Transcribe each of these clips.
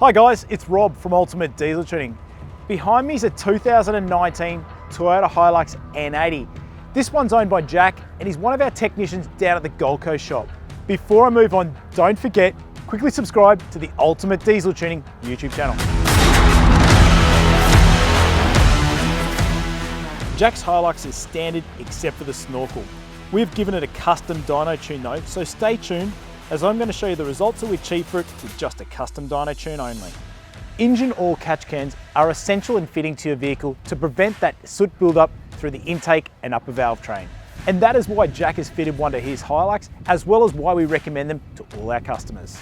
Hi guys, it's Rob from Ultimate Diesel Tuning. Behind me is a 2019 Toyota HiLux N80. This one's owned by Jack and he's one of our technicians down at the Gold Coast shop. Before I move on, don't forget, quickly subscribe to the Ultimate Diesel Tuning YouTube channel. Jack's HiLux is standard except for the snorkel. We've given it a custom dyno tune though, so stay tuned as I'm going to show you the results that we achieved for it with just a custom dyno tune only. Engine oil catch cans are essential in fitting to your vehicle to prevent that soot buildup through the intake and upper valve train. And that is why Jack has fitted one to his HiLux, as well as why we recommend them to all our customers.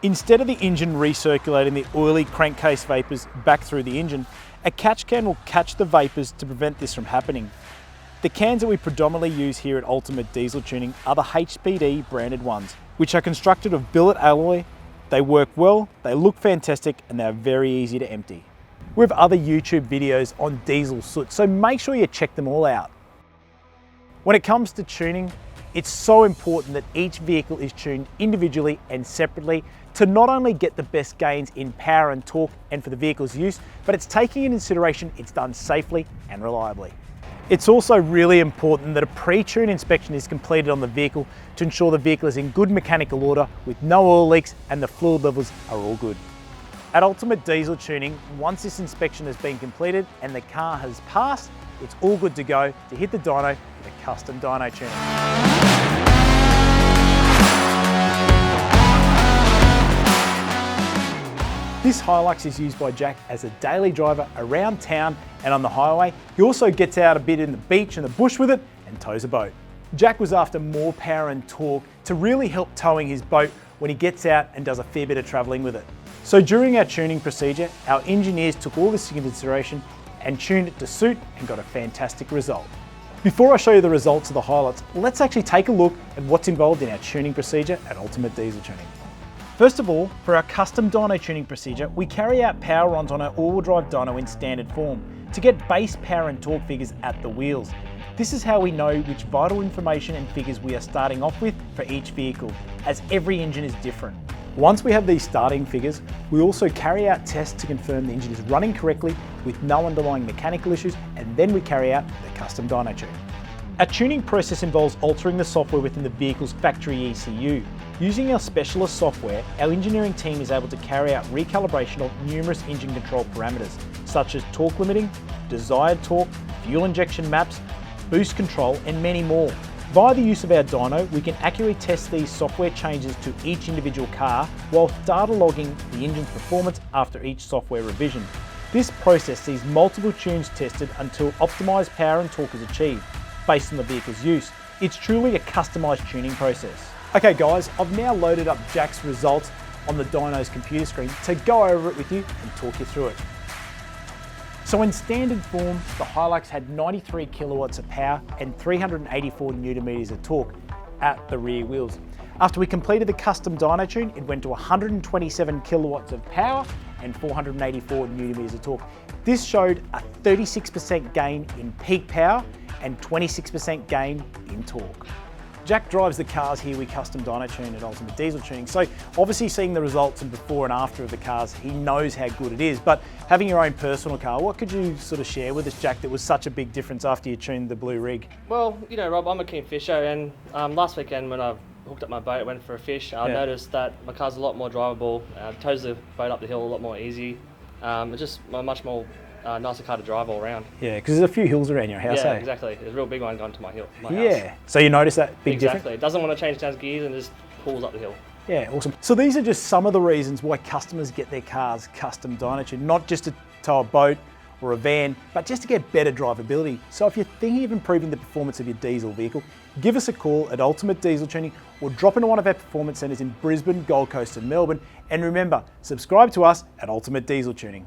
Instead of the engine recirculating the oily crankcase vapors back through the engine, a catch can will catch the vapors to prevent this from happening. The cans that we predominantly use here at Ultimate Diesel Tuning are the HPD branded ones, which are constructed of billet alloy. They work well, they look fantastic, and they're very easy to empty. We have other YouTube videos on diesel soot, so make sure you check them all out. When it comes to tuning, it's so important that each vehicle is tuned individually and separately to not only get the best gains in power and torque and for the vehicle's use, but it's taking into consideration it's done safely and reliably. It's also really important that a pre-tune inspection is completed on the vehicle to ensure the vehicle is in good mechanical order with no oil leaks and the fluid levels are all good. At Ultimate Diesel Tuning, once this inspection has been completed and the car has passed, it's all good to go to hit the dyno with a custom dyno tuning. This HiLux is used by Jack as a daily driver around town and on the highway. He also gets out a bit in the beach and the bush with it and tows a boat. Jack was after more power and torque to really help towing his boat when he gets out and does a fair bit of travelling with it. So during our tuning procedure, our engineers took all this into consideration and tuned it to suit and got a fantastic result. Before I show you the results of the HiLux, let's actually take a look at what's involved in our tuning procedure at Ultimate Diesel Tuning. First of all, for our custom dyno tuning procedure, we carry out power runs on our all-wheel drive dyno in standard form to get base power and torque figures at the wheels. This is how we know which vital information and figures we are starting off with for each vehicle, as every engine is different. Once we have these starting figures, we also carry out tests to confirm the engine is running correctly with no underlying mechanical issues, and then we carry out the custom dyno tune. Our tuning process involves altering the software within the vehicle's factory ECU. Using our specialist software, our engineering team is able to carry out recalibration of numerous engine control parameters, such as torque limiting, desired torque, fuel injection maps, boost control, and many more. Via the use of our dyno, we can accurately test these software changes to each individual car while data logging the engine's performance after each software revision. This process sees multiple tunes tested until optimized power and torque is achieved based on the vehicle's use. It's truly a customized tuning process. Okay guys, I've now loaded up Jack's results on the dyno's computer screen to go over it with you and talk you through it. So in standard form, the HiLux had 93 kilowatts of power and 384 newton meters of torque at the rear wheels. After we completed the custom dyno tune, it went to 127 kilowatts of power and 484 newton meters of torque. This showed a 36% gain in peak power and 26% gain in torque. Jack drives the cars here we custom dyno tune at Ultimate Diesel Tuning, so obviously seeing the results and before and after of the cars, he knows how good it is. But having your own personal car, what could you sort of share with us, Jack, that was such a big difference after you tuned the blue rig? Well, you know, Rob, I'm a keen fisher, and last weekend when I hooked up my boat, went for a fish, I noticed that my car's a lot more drivable, tows the boat up the hill a lot more easy. It's just a much more nicer car to drive all around. Yeah, because there's a few hills around your house, Yeah, eh? exactly. There's a real big one going to my house. Yeah, so you notice that big difference? Exactly. It doesn't want to change down gears and just pulls up the hill. Yeah, awesome. So these are just some of the reasons why customers get their cars custom dyno tuned, not just to tow a boat or a van, but just to get better drivability. So if you're thinking of improving the performance of your diesel vehicle, give us a call at Ultimate Diesel Tuning or drop into one of our performance centres in Brisbane, Gold Coast and Melbourne. And remember, subscribe to us at Ultimate Diesel Tuning.